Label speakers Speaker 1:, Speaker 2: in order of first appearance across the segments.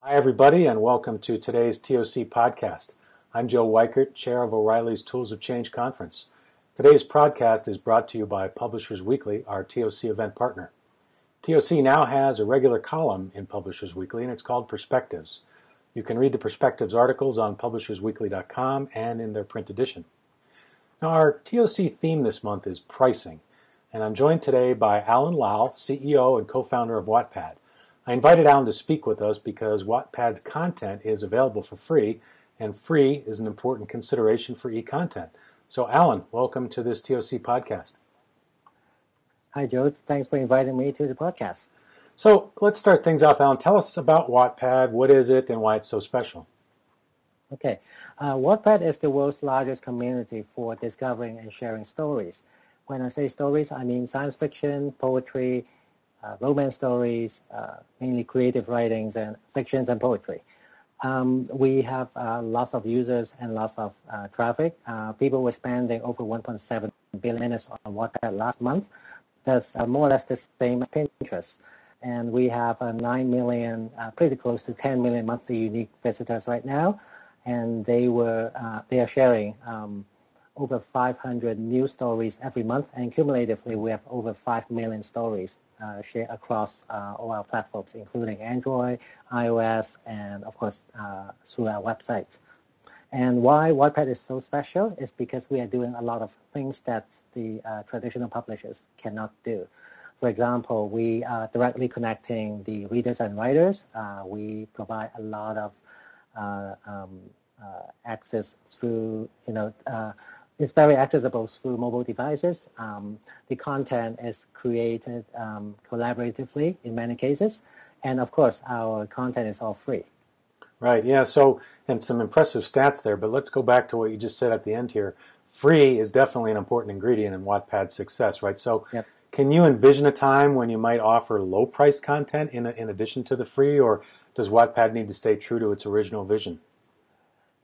Speaker 1: Hi, everybody, and welcome to today's TOC podcast. I'm Joe Weichert, Chair of O'Reilly's Tools of Change Conference. Today's podcast is brought to you by Publishers Weekly, our TOC event partner. TOC now has a regular column in Publishers Weekly, and it's called Perspectives. You can read the Perspectives articles on publishersweekly.com and in their print edition. Now, our TOC theme this month is pricing, and I'm joined today by Allen Lau, CEO and co-founder of Wattpad. I invited Allen to speak with us because Wattpad's content is available for free, and free is an important consideration for e-content. So, Allen, welcome to this TOC podcast.
Speaker 2: Hi, Joe. Thanks for inviting me to the podcast.
Speaker 1: So, let's start things off, Allen. Tell us about Wattpad. What is it and why it's so special?
Speaker 2: Okay. Wattpad is the world's largest community for discovering and sharing stories. When I say stories, I mean science fiction, poetry, romance stories, mainly creative writings and fictions and poetry. We have lots of users and lots of traffic. People were spending over 1.7 billion minutes on Wattpad last month. That's more or less the same as Pinterest. And we have 9 million, pretty close to 10 million monthly unique visitors right now. And they are sharing over 500 new stories every month. And cumulatively, we have over 5 million stories shared across all our platforms, including Android, iOS, and of course, through our website. And why Wattpad is so special is because we are doing a lot of things that the traditional publishers cannot do. For example, we are directly connecting the readers and writers. We provide a lot of access through, it's very accessible through mobile devices. The content is created collaboratively in many cases. And of course, our content is all free.
Speaker 1: Right, yeah, so, and some impressive stats there, but let's go back to what you just said at the end here. Free is definitely an important ingredient in Wattpad's success, right? So,
Speaker 2: yep.
Speaker 1: Can you envision a time when you might offer low-priced content in addition to the free, or does Wattpad need to stay true to its original vision?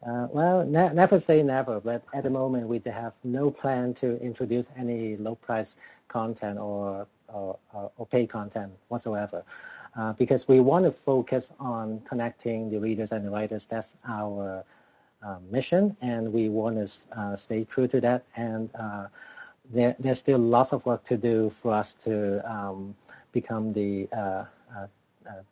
Speaker 2: Well, never say never, but at the moment we have no plan to introduce any low-price content or paid content whatsoever, because we want to focus on connecting the readers and the writers. That's our mission, and we want to stay true to that. And there's still lots of work to do for us to become the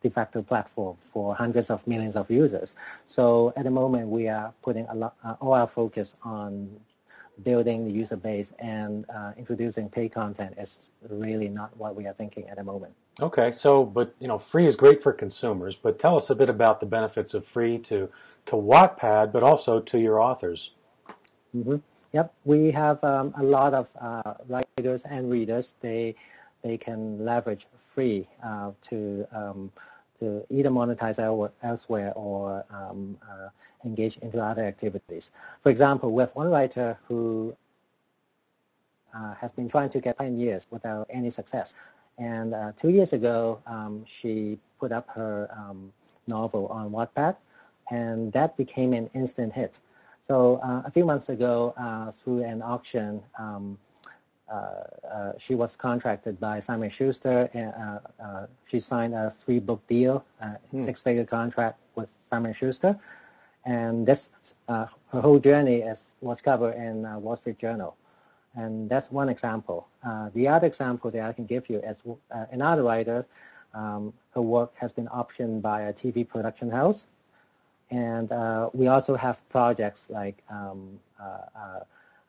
Speaker 2: de facto platform for hundreds of millions of users. So at the moment, we are putting all our focus on building the user base, and introducing paid content is really not what we are thinking at the moment.
Speaker 1: Okay, so, but, free is great for consumers, but tell us a bit about the benefits of free to Wattpad, but also to your authors.
Speaker 2: Mm-hmm. Yep, we have a lot of writers and readers. They can leverage free to either monetize elsewhere or engage into other activities. For example, we have one writer who has been trying to get 10 years without any success. And 2 years ago, she put up her novel on Wattpad, and that became an instant hit. So a few months ago, through an auction, she was contracted by Simon & Schuster. She signed a 3-book deal, six-figure contract with Simon & Schuster. And this, her whole journey was covered in Wall Street Journal. And that's one example. The other example that I can give you is another writer. Her work has been optioned by a TV production house. And we also have projects like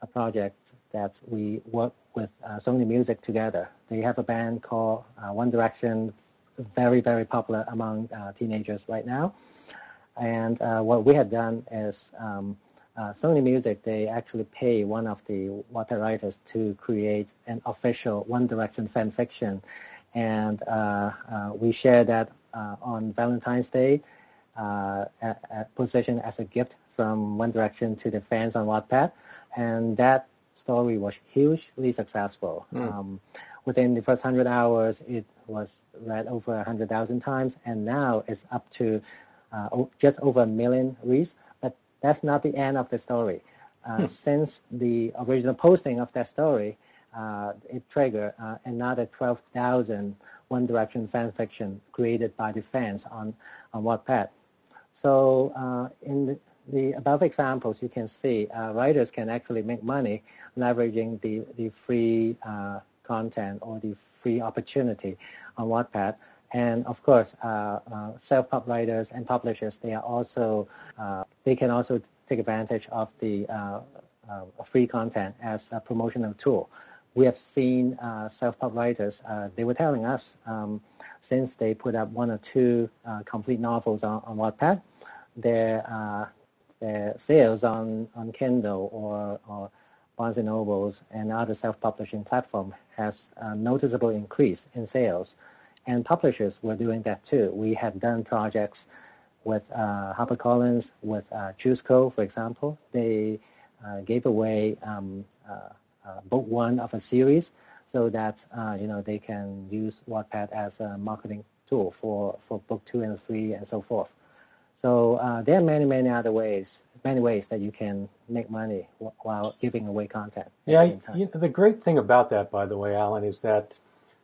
Speaker 2: a project that we work with Sony Music together. They have a band called One Direction, very, very popular among teenagers right now. And what we have done is Sony Music, they actually pay one of the Wattpad writers to create an official One Direction fan fiction. And we share that on Valentine's Day, positioned as a gift from One Direction to the fans on Wattpad. And that story was hugely successful. Within the first 100 hours, it was read over 100,000 times, and now it's up to just over 1 million reads. But that's not the end of the story. Since the original posting of that story, it triggered another 12,000 One Direction fan fiction created by the fans on Wattpad. So in the above examples, you can see writers can actually make money leveraging the free content or the free opportunity on Wattpad. And of course, self-pub writers and publishers, they can also take advantage of the free content as a promotional tool. We have seen self-pub writers, they were telling us, since they put up 1 or 2 complete novels on Wattpad, their sales on Kindle or Barnes & Nobles and other self-publishing platform has a noticeable increase in sales. And publishers were doing that too. We have done projects with HarperCollins, with ChooseCo, for example. They gave away book 1 of a series so that they can use Wattpad as a marketing tool for book 2 and 3 and so forth. So there are many other ways that you can make money while giving away content.
Speaker 1: Yeah, the great thing about that, by the way, Alan, is that,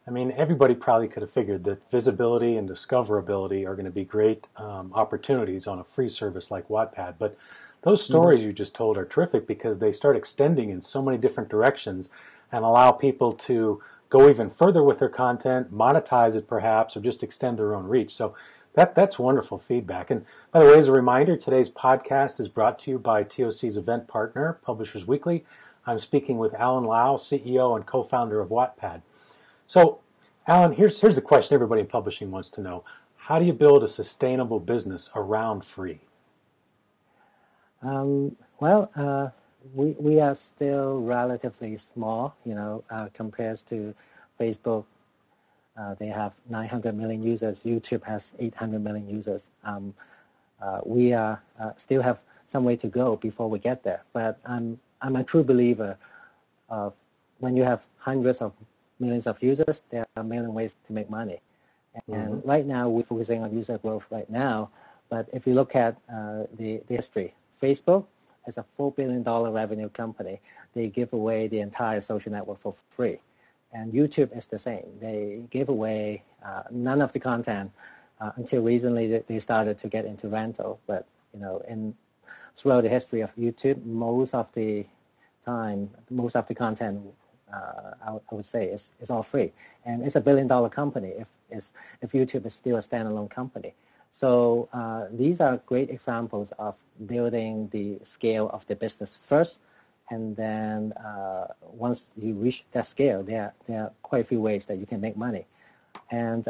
Speaker 1: I mean, everybody probably could have figured that visibility and discoverability are going to be great opportunities on a free service like Wattpad. But those stories you just told are terrific because they start extending in so many different directions and allow people to go even further with their content, monetize it perhaps, or just extend their own reach. So that's wonderful feedback. And by the way, as a reminder, today's podcast is brought to you by TOC's event partner, Publishers Weekly. I'm speaking with Allen Lau, CEO and co-founder of Wattpad. So, Alan, here's the question everybody in publishing wants to know. How do you build a sustainable business around free?
Speaker 2: We are still relatively small, compared to Facebook. They have 900 million users. YouTube has 800 million users. We still have some way to go before we get there. But I'm a true believer of when you have hundreds of millions of users, there are a million ways to make money. And right now, we're focusing on user growth right now. But if you look at the history, Facebook is a $4 billion revenue company. They give away the entire social network for free. And YouTube is the same. They give away none of the content until recently they started to get into rental. But, throughout the history of YouTube, most of the content, I would say, is all free. And it's a $1 billion company if YouTube is still a standalone company. So these are great examples of building the scale of the business first. And then once you reach that scale, there are quite a few ways that you can make money. And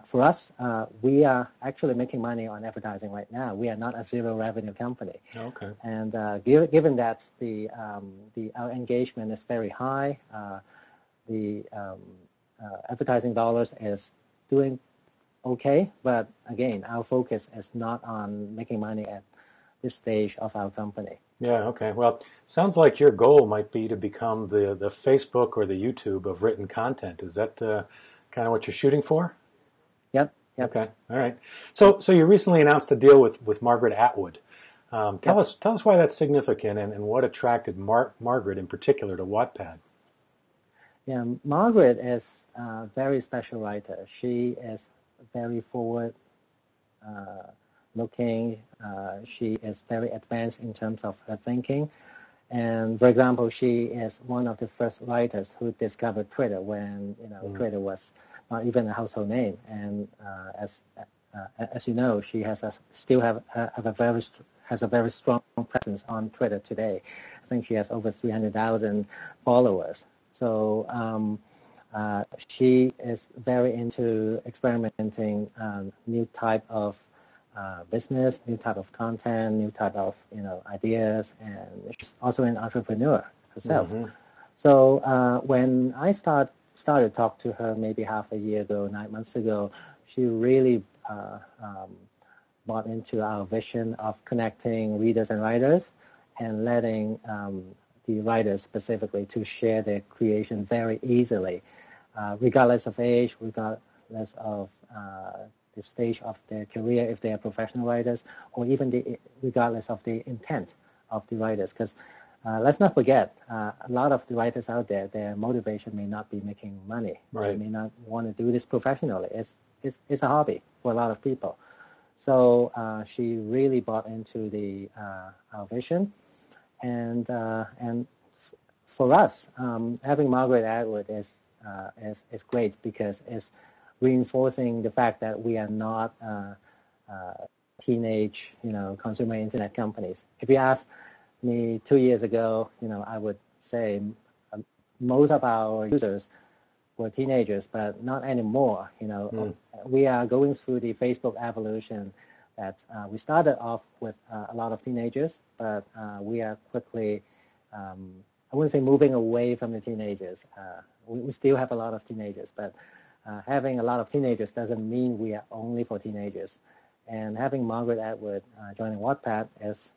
Speaker 2: for us, we are actually making money on advertising right now. We are not a zero revenue company.
Speaker 1: Okay.
Speaker 2: And given that our engagement is very high, the advertising dollars is doing okay. But again, our focus is not on making money at this stage of our company.
Speaker 1: Yeah, okay. Well, sounds like your goal might be to become the Facebook or the YouTube of written content. Is that kind of what you're shooting for?
Speaker 2: Yep.
Speaker 1: Okay, all right. So you recently announced a deal with Margaret Atwood. Tell us why that's significant and what attracted Margaret in particular to Wattpad.
Speaker 2: Yeah, Margaret is a very special writer. She is very forward looking. She is very advanced in terms of her thinking. And for example, she is one of the first writers who discovered Twitter when Twitter was not even a household name. And as you know, she has a very strong presence on Twitter today. I think she has over 300,000 followers. So she is very into experimenting new type of business, new type of content, new type of ideas, and she's also an entrepreneur herself. So when I started to talk to her maybe half a year ago, 9 months ago, she really bought into our vision of connecting readers and writers and letting the writers specifically to share their creation very easily, regardless of age, regardless of the stage of their career, if they are professional writers, or even regardless of the intent of the writers. Because let's not forget, a lot of the writers out there, their motivation may not be making money.
Speaker 1: Right.
Speaker 2: They may not want to do this professionally. It's a hobby for a lot of people. So she really bought into our vision, and for us, having Margaret Atwood is great because it's reinforcing the fact that we are not teenage, consumer internet companies. If you ask me 2 years ago, I would say most of our users were teenagers, but not anymore. We are going through the Facebook evolution that we started off with a lot of teenagers, but we are quickly, I wouldn't say moving away from the teenagers. We still have a lot of teenagers, but having a lot of teenagers doesn't mean we are only for teenagers. And having Margaret Atwood joining Wattpad is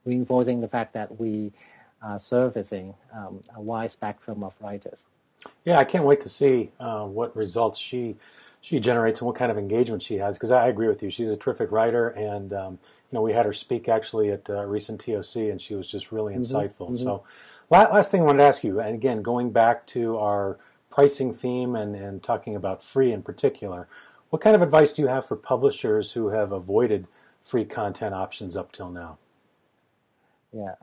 Speaker 2: reinforcing the fact that we are servicing a wide spectrum of writers.
Speaker 1: Yeah, I can't wait to see what results she generates and what kind of engagement she has, because I agree with you. She's a terrific writer, and we had her speak actually at a recent TOC, and she was just really insightful. Mm-hmm. So last thing I wanted to ask you, and again, going back to our pricing theme and talking about free in particular, what kind of advice do you have for publishers who have avoided free content options up till now?
Speaker 2: Yeah,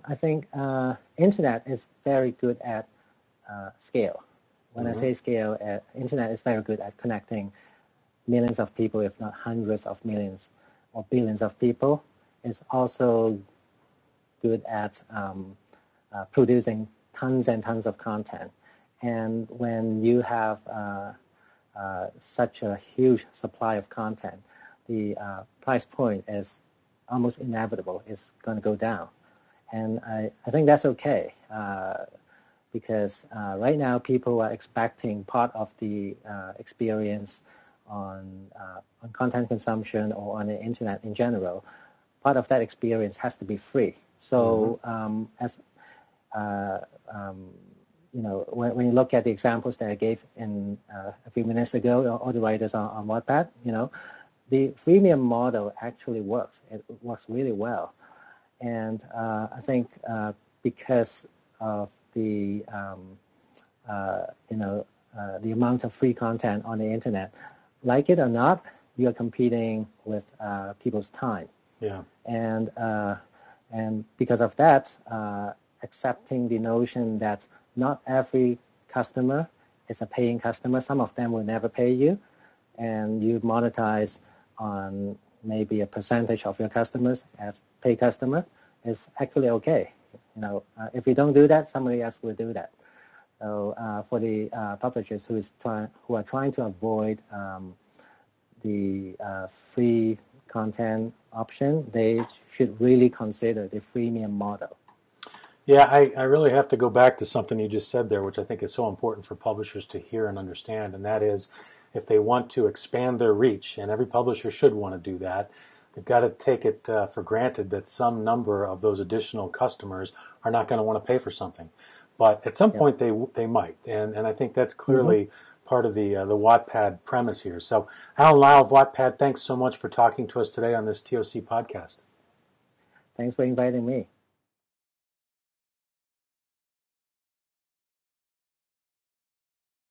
Speaker 2: I think internet is very good at scale. When I say scale, internet is very good at connecting millions of people, if not hundreds of millions or billions of people. It's also good at producing tons and tons of content. And when you have such a huge supply of content, the price point is almost inevitable. It's going to go down. And I think that's okay. Because right now people are expecting part of the experience on content consumption or on the internet in general. Part of that experience has to be free. So when you look at the examples that I gave in a few minutes ago, all the writers on Wattpad, the freemium model actually works. It works really well. And I think because of the amount of free content on the internet, like it or not, you are competing with people's time.
Speaker 1: Yeah.
Speaker 2: And because of that, accepting the notion that not every customer is a paying customer. Some of them will never pay you, and you monetize on maybe a percentage of your customers as pay customer is actually okay. If you don't do that, somebody else will do that. So for the publishers who are trying to avoid the free content option, they should really consider the freemium model.
Speaker 1: Yeah, I really have to go back to something you just said there, which I think is so important for publishers to hear and understand, and that is if they want to expand their reach, and every publisher should want to do that, they've got to take it for granted that some number of those additional customers are not going to want to pay for something. But at some point they might, and I think that's clearly part of the Wattpad premise here. So Allen Lau of Wattpad, thanks so much for talking to us today on this TOC podcast.
Speaker 2: Thanks for inviting me.